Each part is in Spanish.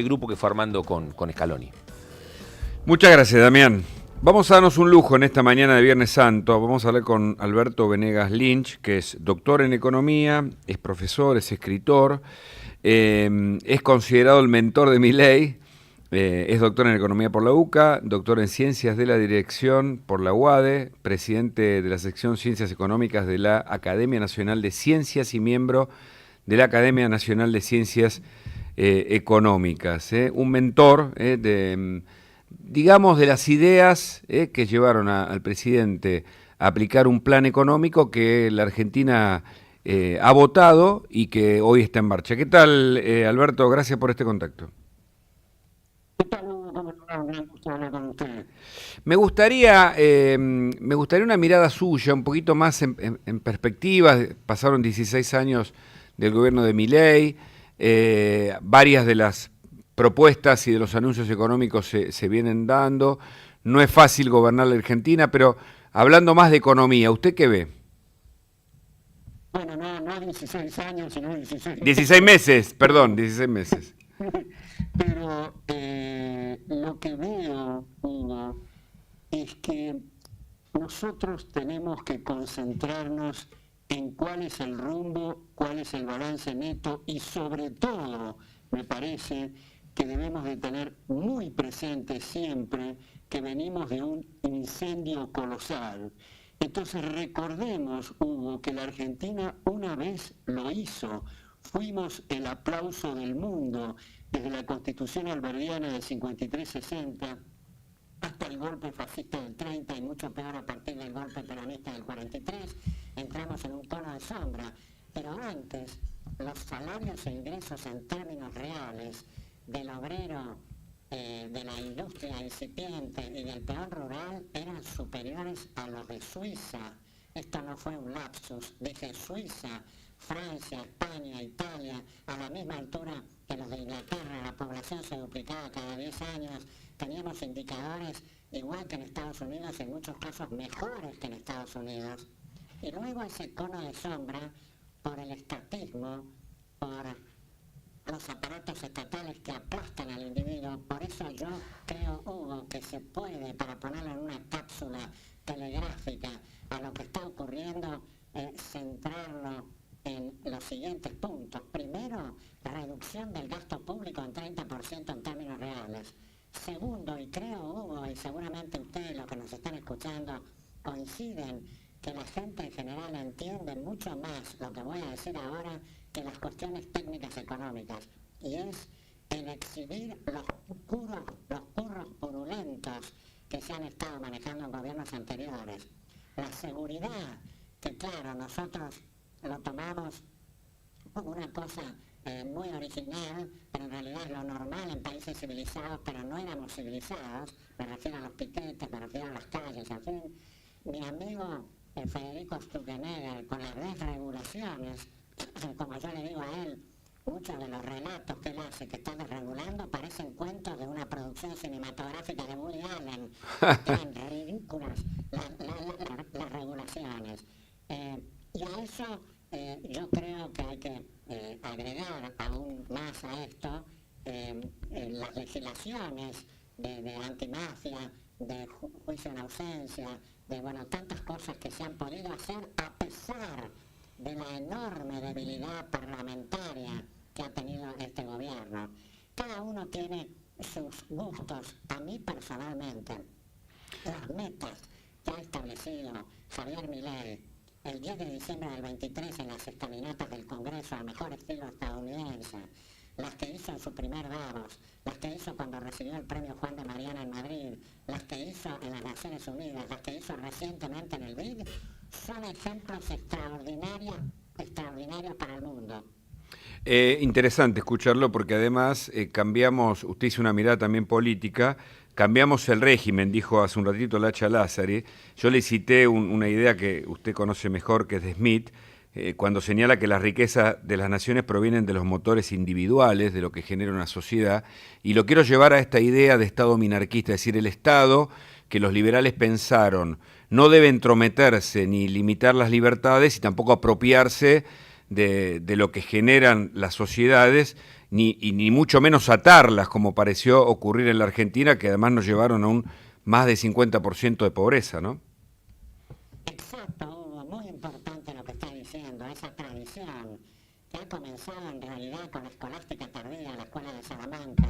grupo que fue armando con Scaloni. Muchas gracias, Damián. Vamos a darnos un lujo en esta mañana de Viernes Santo. Vamos a hablar con Alberto Venegas Lynch, que es doctor en economía, es profesor, es escritor, es considerado el mentor de Milei, es doctor en economía por la UCA, doctor en ciencias de la dirección por la UADE, presidente de la sección Ciencias Económicas de la Academia Nacional de Ciencias y miembro de la Academia Nacional de Ciencias Económicas. Un mentor digamos, de las ideas que llevaron al presidente a aplicar un plan económico que la Argentina ha votado y que hoy está en marcha. ¿Qué tal, Alberto? Gracias por este contacto. ¿Qué tal, Hugo? ¿Cómo está? Un gusto hablar con usted. Me gustaría una mirada suya, un poquito más en perspectiva. Pasaron 16 años del gobierno de Milei, varias de las propuestas y de los anuncios económicos se vienen dando. No es fácil gobernar la Argentina, pero hablando más de economía, ¿usted qué ve? Bueno, no 16 años, sino 16 16 meses, perdón, 16 meses. Pero lo que veo, Hugo, es que nosotros tenemos que concentrarnos en cuál es el rumbo, cuál es el balance neto y sobre todo, me parece, que debemos de tener muy presente siempre que venimos de un incendio colosal. Entonces recordemos, Hugo, que la Argentina una vez lo hizo. Fuimos el aplauso del mundo desde la Constitución alberdiana del 53-60 hasta el golpe fascista del 30 y mucho peor a partir del golpe peronista del 43. Entramos en un tono de sombra. Pero antes, los salarios e ingresos en términos reales del obrero, de la industria incipiente y del peón rural eran superiores a los de Suiza. Esto no fue un lapsus, dije Suiza, Francia, España, Italia, a la misma altura que los de Inglaterra. La población se duplicaba cada 10 años, teníamos indicadores igual que en Estados Unidos, en muchos casos mejores que en Estados Unidos. Y luego ese cono de sombra por el estatismo, por los aparatos estatales que aplastan al individuo. Por eso yo creo, Hugo, que se puede, para ponerlo en una cápsula telegráfica a lo que está ocurriendo, centrarlo en los siguientes puntos. Primero, reducción del gasto público en 30% en términos reales. Segundo, y creo, Hugo, y seguramente ustedes, los que nos están escuchando, coinciden que la gente en general entiende mucho más lo que voy a decir ahora que las cuestiones técnicas económicas, y es el exhibir los curros purulentos que se han estado manejando en gobiernos anteriores. La seguridad, que claro, nosotros lo tomamos como una cosa muy original, pero en realidad es lo normal en países civilizados, pero no éramos civilizados. Me refiero a los piquetes, me refiero a las calles, en fin. Mi amigo Federico Stuckenegger, con las desregulaciones, como yo le digo a él, muchos de los relatos que él hace que están desregulando parecen cuentos de una producción cinematográfica de Woody Allen. Eran ridículas las regulaciones. Y a eso yo creo que hay que agregar aún más a esto las legislaciones de antimafia, de juicio en ausencia, de tantas cosas que se han podido hacer a pesar de la enorme debilidad parlamentaria que ha tenido este gobierno. Cada uno tiene sus gustos. A mí personalmente, las metas que ha establecido Javier Milei el 10 de diciembre del 23 en las escalinatas del Congreso al mejor estilo estadounidense, las que hizo en su primer Davos, las que hizo cuando recibió el premio Juan de Mariana en Madrid, las que hizo en las Naciones Unidas, las que hizo recientemente en el BID, son ejemplos extraordinarios para el mundo. Interesante escucharlo porque además cambiamos, usted hizo una mirada también política, cambiamos el régimen, dijo hace un ratito Lacha Lázari. Yo le cité una idea que usted conoce mejor, que es de Smith, cuando señala que las riquezas de las naciones provienen de los motores individuales, de lo que genera una sociedad, y lo quiero llevar a esta idea de Estado minarquista, es decir, el Estado que los liberales pensaron no debe entrometerse ni limitar las libertades y tampoco apropiarse de lo que generan las sociedades, ni mucho menos atarlas, como pareció ocurrir en la Argentina, que además nos llevaron a un más de 50% de pobreza, ¿no? Exacto, Hugo, muy importante lo que está diciendo, esa tradición que ha comenzado en realidad con la escolástica tardía, la escuela de Salamanca,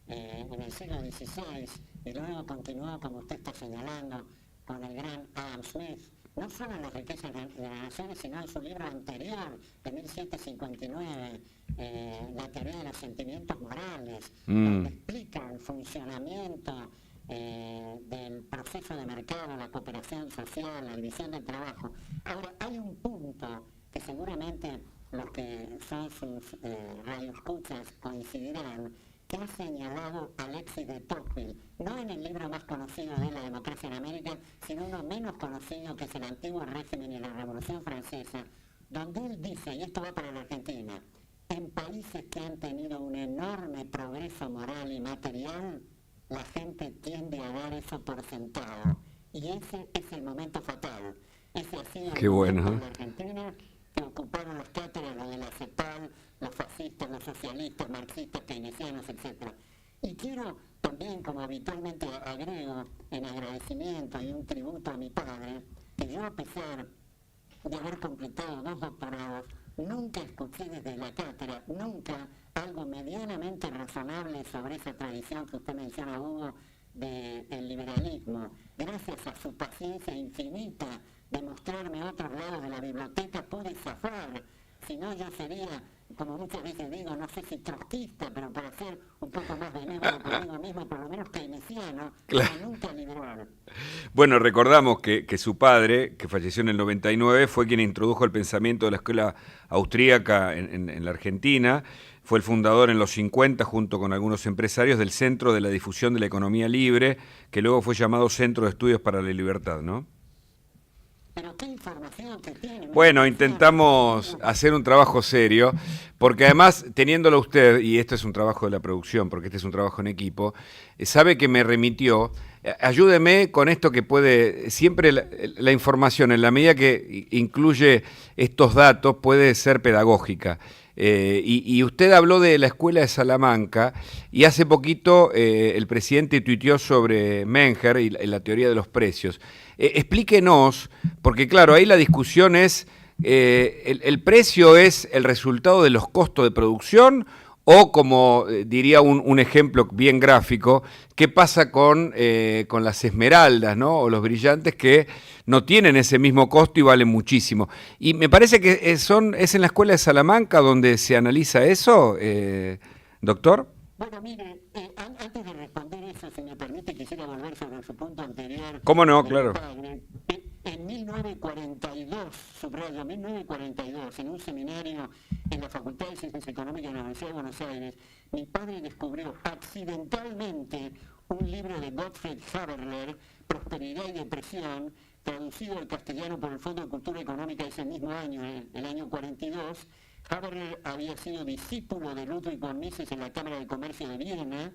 en el siglo XVI, y luego continuó, como usted está señalando, con el gran Adam Smith, no solo en las riquezas de las naciones, sino en su libro anterior, de 1759, La teoría de los sentimientos morales, donde explica el funcionamiento del proceso de mercado, la cooperación social, la división del trabajo. Ahora, hay un punto que seguramente los que son sus radioescuchas coincidirán, que ha señalado Alexis de Tocqueville, no en el libro más conocido de La democracia en América, sino uno menos conocido, que es El antiguo régimen y la Revolución Francesa, donde él dice, y esto va para la Argentina, en países que han tenido un enorme progreso moral y material, la gente tiende a dar eso por sentado. Y ese es el momento fatal. Ese ha sido el momento en la Argentina, que ocuparon las cátedras, lo de la CEPAL, los fascistas, los socialistas, marxistas, keynesianos, etc. Y quiero también, como habitualmente agrego, en agradecimiento y un tributo a mi padre, que yo, a pesar de haber completado 2 doctorados, nunca escuché desde la cátedra, nunca, algo medianamente razonable sobre esa tradición que usted menciona, Hugo, del liberalismo. Gracias a su paciencia infinita de mostrarme otros lados de la biblioteca, pude zafar. Si no, yo sería, como muchas veces digo, no sé si trotskista, pero para ser un poco más benévolo conmigo mismo, por lo menos keynesiano, pero nunca liberal. Bueno, recordamos que su padre, que falleció en el 99, fue quien introdujo el pensamiento de la escuela austríaca en la Argentina. Fue el fundador en los 50, junto con algunos empresarios, del Centro de la Difusión de la Economía Libre, que luego fue llamado Centro de Estudios para la Libertad, ¿no? Pero qué información que tiene. Bueno, intentamos hacer un trabajo serio, porque además, teniéndolo usted, y esto es un trabajo de la producción, porque este es un trabajo en equipo, sabe que me remitió. Ayúdeme con esto que puede, siempre la información, en la medida que incluye estos datos, puede ser pedagógica. Y usted habló de la escuela de Salamanca, y hace poquito el presidente tuiteó sobre Menger y la teoría de los precios. Explíquenos, porque claro, ahí la discusión es, ¿el precio es el resultado de los costos de producción? O, como diría un ejemplo bien gráfico, ¿qué pasa con las esmeraldas, ¿no? O los brillantes, que no tienen ese mismo costo y valen muchísimo? Y me parece que es en la escuela de Salamanca donde se analiza eso, doctor. Bueno, mire, antes de responder eso, si me permite, quisiera volver sobre su punto anterior. ¿Cómo no? Claro. En 1942, subrayo, 1942, en un seminario en la Facultad de Ciencias Económicas de la Universidad de Buenos Aires, mi padre descubrió accidentalmente un libro de Gottfried Haberler, Prosperidad y Depresión, traducido al castellano por el Fondo de Cultura Económica ese mismo año, el año 42. Haberler había sido discípulo de Ludwig von Mises en la Cámara de Comercio de Viena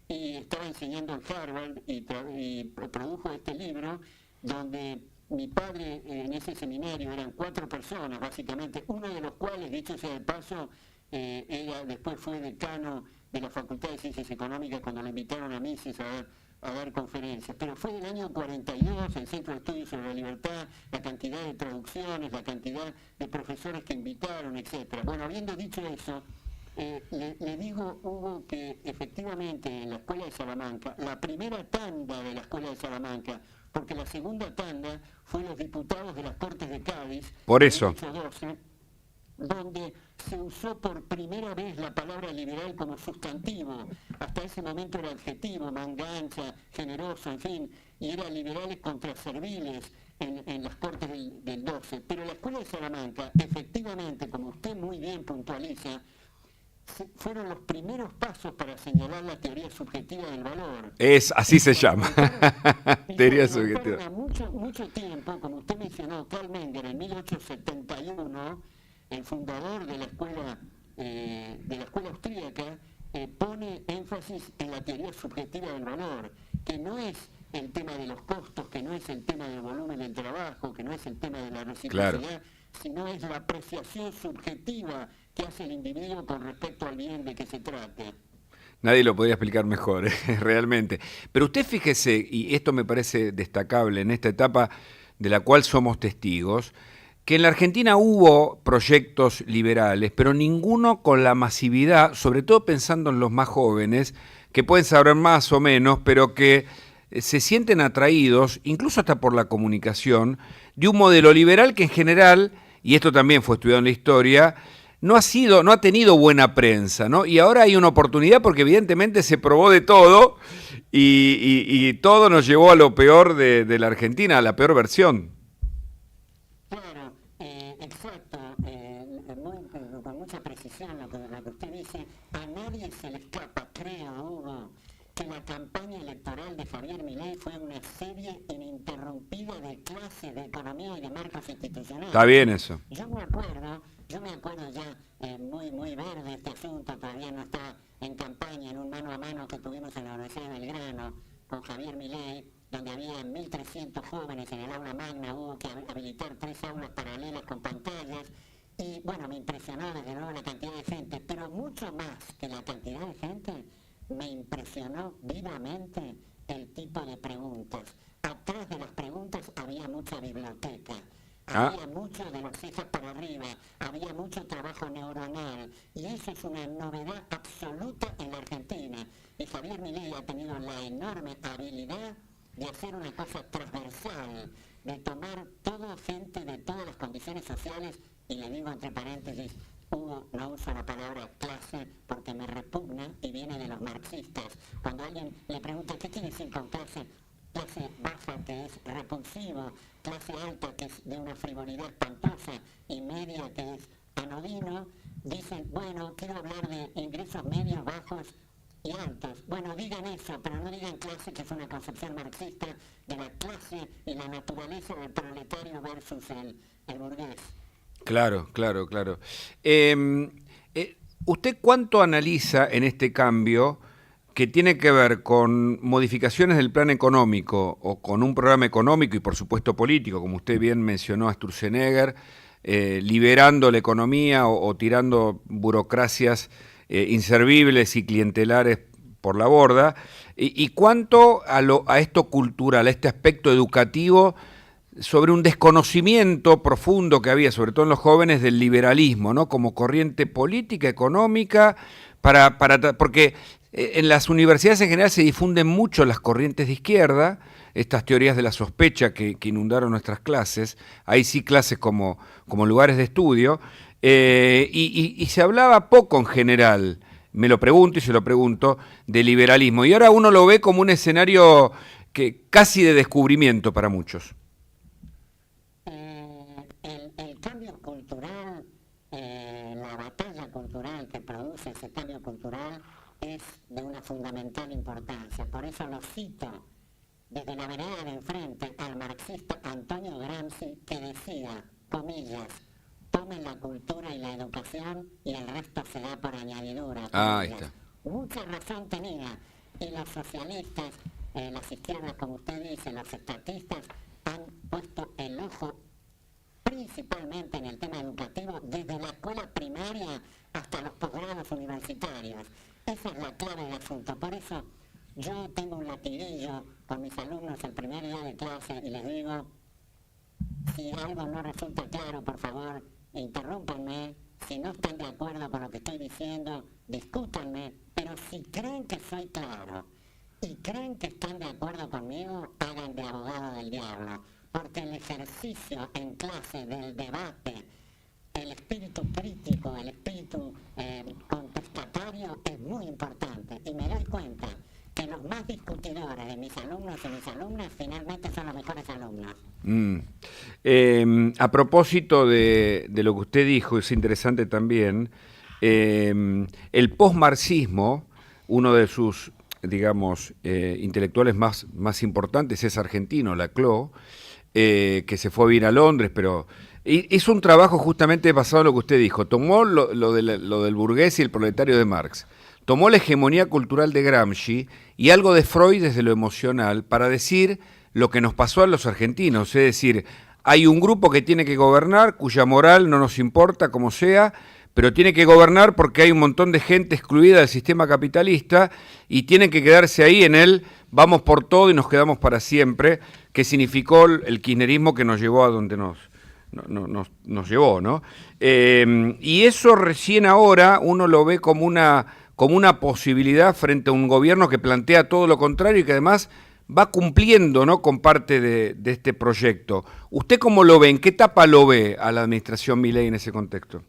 y estaba enseñando en Harvard y produjo este libro, donde mi padre, en ese seminario eran 4 personas básicamente, uno de los cuales, dicho sea de paso, después fue decano de la Facultad de Ciencias Económicas cuando le invitaron a Mises a dar conferencias, pero fue del año 42, el Centro de Estudios sobre la Libertad, la cantidad de traducciones, la cantidad de profesores que invitaron, etc. Bueno, habiendo dicho eso, le digo, Hugo, que efectivamente en la Escuela de Salamanca, la primera tanda de la Escuela de Salamanca, porque la segunda tanda fue los diputados de las Cortes de Cádiz, por eso, 1812, donde se usó por primera vez la palabra liberal como sustantivo. Hasta ese momento era adjetivo, manga ancha, generoso, en fin, y era liberales contra serviles en las Cortes del 12. Pero la Escuela de Salamanca, efectivamente, como usted muy bien puntualiza, fueron los primeros pasos para señalar la teoría subjetiva del valor. Así se llama. Teoría subjetiva. Mucho tiempo, como usted mencionó, Carl Menger, en 1871, el fundador de la escuela austríaca, pone énfasis en la teoría subjetiva del valor, que no es el tema de los costos, que no es el tema del volumen del trabajo, que no es el tema de la reciprocidad, sino es la apreciación subjetiva que hace el individuo con respecto al bien de que se trate. Nadie lo podría explicar mejor, realmente. Pero usted fíjese, y esto me parece destacable en esta etapa de la cual somos testigos, que en la Argentina hubo proyectos liberales, pero ninguno con la masividad, sobre todo pensando en los más jóvenes, que pueden saber más o menos, pero que se sienten atraídos, incluso hasta por la comunicación, de un modelo liberal que en general, y esto también fue estudiado en la historia, no ha tenido buena prensa, ¿no? Y ahora hay una oportunidad porque evidentemente se probó de todo y todo nos llevó a lo peor de la Argentina, a la peor versión. Claro, exacto, con mucha precisión lo que usted dice. A nadie se le escapa, creo, Hugo, que la campaña electoral de Javier Milei fue una serie ininterrumpida de clase, de economía y de marcos institucionales. Está bien eso. Yo me acuerdo ya, muy verde este asunto, todavía no está en campaña, en un mano a mano que tuvimos en la Universidad de Belgrano con Javier Milei, donde había 1.300 jóvenes en el aula magna, hubo que habilitar 3 aulas paralelas con pantallas, y bueno, me impresionó desde luego la cantidad de gente, pero mucho más que la cantidad de gente, me impresionó vivamente el tipo de preguntas. Atrás de las preguntas había mucha biblioteca. Había mucho de las cejas para arriba, había mucho trabajo neuronal, y eso es una novedad absoluta en la Argentina. Y Javier Milei ha tenido la enorme habilidad de hacer una cosa transversal, de tomar toda gente de todas las condiciones sociales, y le digo entre paréntesis, Hugo, no uso la palabra clase porque me repugna y viene de los marxistas. Cuando alguien le pregunta qué quiere decir con clase baja, que es repulsivo, clase alta, que es de una frivolidad espantosa, y media, que es anodino, dicen, bueno, quiero hablar de ingresos medios, bajos y altos. Bueno, digan eso, pero no digan clase, que es una concepción marxista de la clase y la naturaleza del proletario versus el burgués. Claro. ¿Usted cuánto analiza en este cambio que tiene que ver con modificaciones del plan económico o con un programa económico y por supuesto político, como usted bien mencionó a Sturzenegger, liberando la economía o tirando burocracias inservibles y clientelares por la borda, y cuánto a esto cultural, a este aspecto educativo, sobre un desconocimiento profundo que había, sobre todo en los jóvenes, del liberalismo, ¿no? Como corriente política, económica, porque en las universidades en general se difunden mucho las corrientes de izquierda, estas teorías de la sospecha que inundaron nuestras clases, ahí sí clases como lugares de estudio, y se hablaba poco en general, me lo pregunto y se lo pregunto, de liberalismo, y ahora uno lo ve como un escenario que casi de descubrimiento para muchos. El cambio cultural, la batalla cultural que produce ese cambio cultural es de una fundamental importancia. Por eso lo cito desde la vereda de enfrente al marxista Antonio Gramsci, que decía, comillas, tomen la cultura y la educación y el resto se da por añadidura. Ahí está. Mucha razón tenía. Y los socialistas, las izquierdas, como usted dice, los estatistas, han puesto el ojo principalmente en el tema educativo, desde la escuela primaria hasta los posgrados universitarios. Esa es la clave del asunto. Por eso yo tengo un latiguillo con mis alumnos el primer día de clase y les digo, si algo no resulta claro, por favor, interrúmpanme. Si no están de acuerdo con lo que estoy diciendo, discútanme. Pero si creen que soy claro y creen que están de acuerdo conmigo, hagan de abogado del diablo. Porque el ejercicio en clase del debate, el espíritu crítico, el espíritu contestatario es muy importante. Y me doy cuenta que los más discutidores de mis alumnos y mis alumnas finalmente son los mejores alumnos. A propósito de lo que usted dijo, es interesante también, el posmarxismo, uno de sus, digamos, intelectuales más importantes es argentino, Laclau, que se fue a vivir a Londres, pero hizo un trabajo justamente basado en lo que usted dijo. Tomó lo del burgués y el proletario de Marx, tomó la hegemonía cultural de Gramsci y algo de Freud desde lo emocional para decir lo que nos pasó a los argentinos, es decir, hay un grupo que tiene que gobernar, cuya moral no nos importa como sea, pero tiene que gobernar porque hay un montón de gente excluida del sistema capitalista y tienen que quedarse ahí en el vamos por todo y nos quedamos para siempre, que significó el kirchnerismo que nos llevó a donde nos llevó, ¿no? Y eso recién ahora uno lo ve como una posibilidad frente a un gobierno que plantea todo lo contrario y que además va cumpliendo, ¿no?, con parte de este proyecto. ¿Usted cómo lo ve? ¿En qué etapa lo ve a la administración Milei en ese contexto?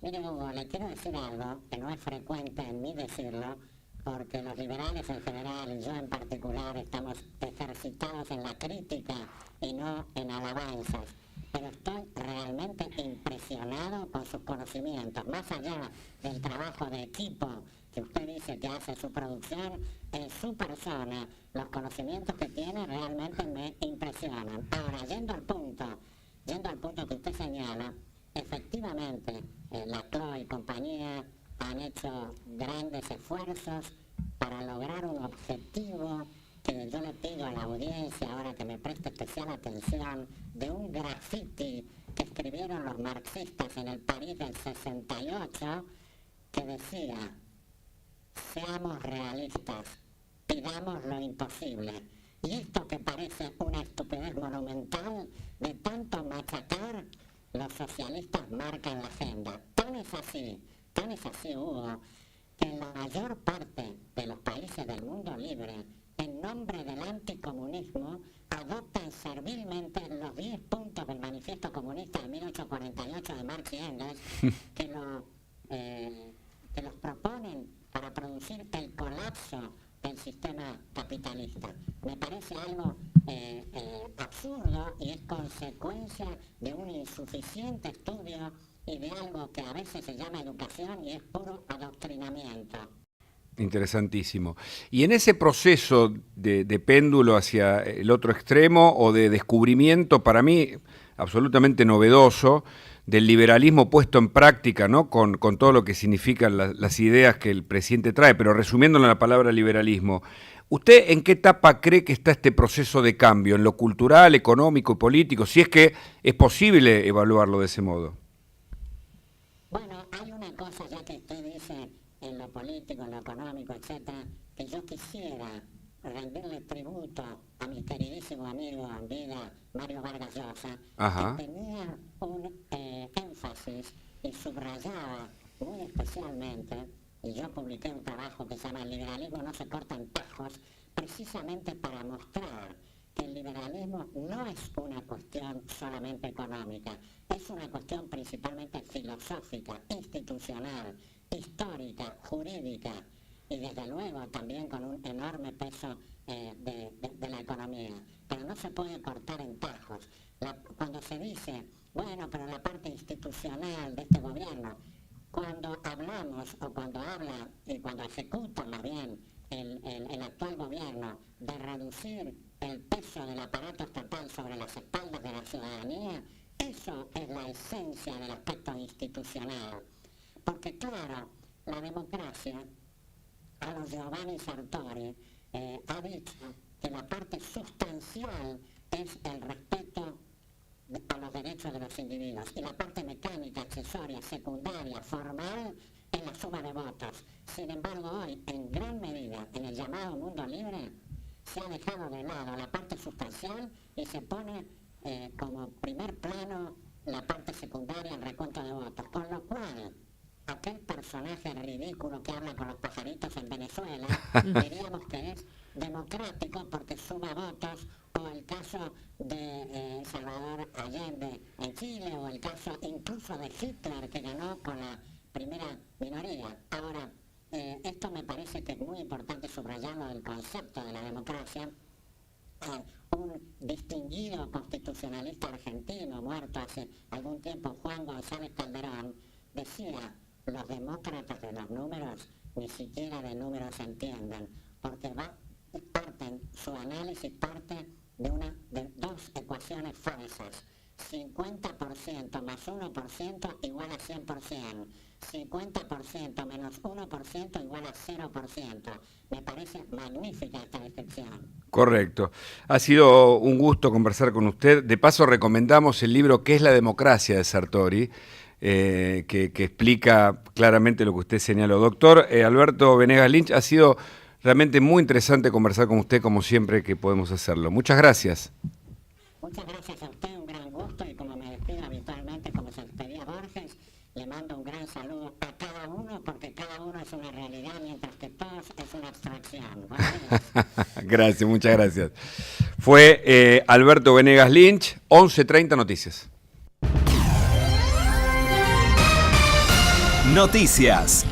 Mire, Hugo, le quiero decir algo que no es frecuente en mí decirlo, porque los liberales en general y yo en particular estamos ejercitados en la crítica y no en alabanzas. Pero estoy realmente impresionado con sus conocimientos, más allá del trabajo de equipo que usted dice que hace su producción, en su persona, los conocimientos que tiene realmente me impresionan. Ahora, yendo al punto que usted señala, efectivamente, Laclau y compañía han hecho grandes esfuerzos para lograr un objetivo que yo le pido a la audiencia, ahora que me preste especial atención, de un graffiti que escribieron los marxistas en el París del 68, que decía: seamos realistas, pidamos lo imposible. Y esto que parece una estupidez monumental, de tanto machacar, los socialistas marcan la agenda. Tan es así, Hugo, que en la mayor parte de los países del mundo libre, en nombre del anticomunismo, adoptan servilmente los 10 puntos del Manifiesto Comunista de 1848 de Marx y Engels, que los proponen para producir el colapso del sistema capitalista. Me parece algo absurdo y es consecuencia de un insuficiente estudio y de algo que a veces se llama educación y es puro adoctrinamiento. Interesantísimo. Y en ese proceso de péndulo hacia el otro extremo o de descubrimiento, para mí absolutamente novedoso, del liberalismo puesto en práctica, ¿no?, con todo lo que significan las ideas que el presidente trae, pero resumiéndolo en la palabra liberalismo, ¿usted en qué etapa cree que está este proceso de cambio, en lo cultural, económico y político, si es que es posible evaluarlo de ese modo? Bueno, hay una cosa ya que usted dice en lo político, en lo económico, etcétera, que yo quisiera rendirle tributo a mi queridísimo amigo en vida, Mario Vargas Llosa, que tenía un énfasis y subrayaba muy especialmente, y yo publiqué un trabajo que se llama El liberalismo no se corta en tajos, precisamente para mostrar que el liberalismo no es una cuestión solamente económica, es una cuestión principalmente filosófica, institucional, histórica, jurídica, y desde luego también con un enorme peso de la economía. Pero no se puede cortar en tajos. Cuando se dice, bueno, pero la parte institucional de este gobierno, cuando hablamos o cuando habla y cuando ejecuta más bien el actual gobierno de reducir el peso del aparato estatal sobre las espaldas de la ciudadanía, eso es la esencia del aspecto institucional. Porque claro, la democracia, a los Giovanni Sartori, ha dicho que la parte sustancial es el respeto a los derechos de los individuos y la parte mecánica, accesoria, secundaria, formal es la suma de votos. Sin embargo, hoy, en gran medida, en el llamado mundo libre, se ha dejado de lado la parte sustancial y se pone como primer plano la parte secundaria, el recuento de votos, con lo cual aquel personaje ridículo que habla con los pajaritos en Venezuela, diríamos que es democrático porque suma votos, o el caso de Salvador Allende en Chile, o el caso incluso de Hitler que ganó con la primera minoría. Ahora, esto me parece que es muy importante subrayarlo del concepto de la democracia. Un distinguido constitucionalista argentino, muerto hace algún tiempo, Juan González Calderón, decía: los demócratas de los números ni siquiera de números entienden, porque su análisis parte de dos ecuaciones falsas. 50% más 1% igual a 100%. 50% menos 1% igual a 0%. Me parece magnífica esta descripción. Correcto. Ha sido un gusto conversar con usted. De paso, recomendamos el libro ¿Qué es la democracia?, de Sartori, que explica claramente lo que usted señaló. Doctor Alberto Venegas Lynch, ha sido realmente muy interesante conversar con usted, como siempre que podemos hacerlo. Muchas gracias. Muchas gracias a usted, un gran gusto, y como me despido habitualmente, como se despedía Borges, le mando un gran saludo a cada uno, porque cada uno es una realidad, mientras que todos es una abstracción. Gracias, muchas gracias. Fue Alberto Venegas Lynch, 11:30 Noticias. Noticias.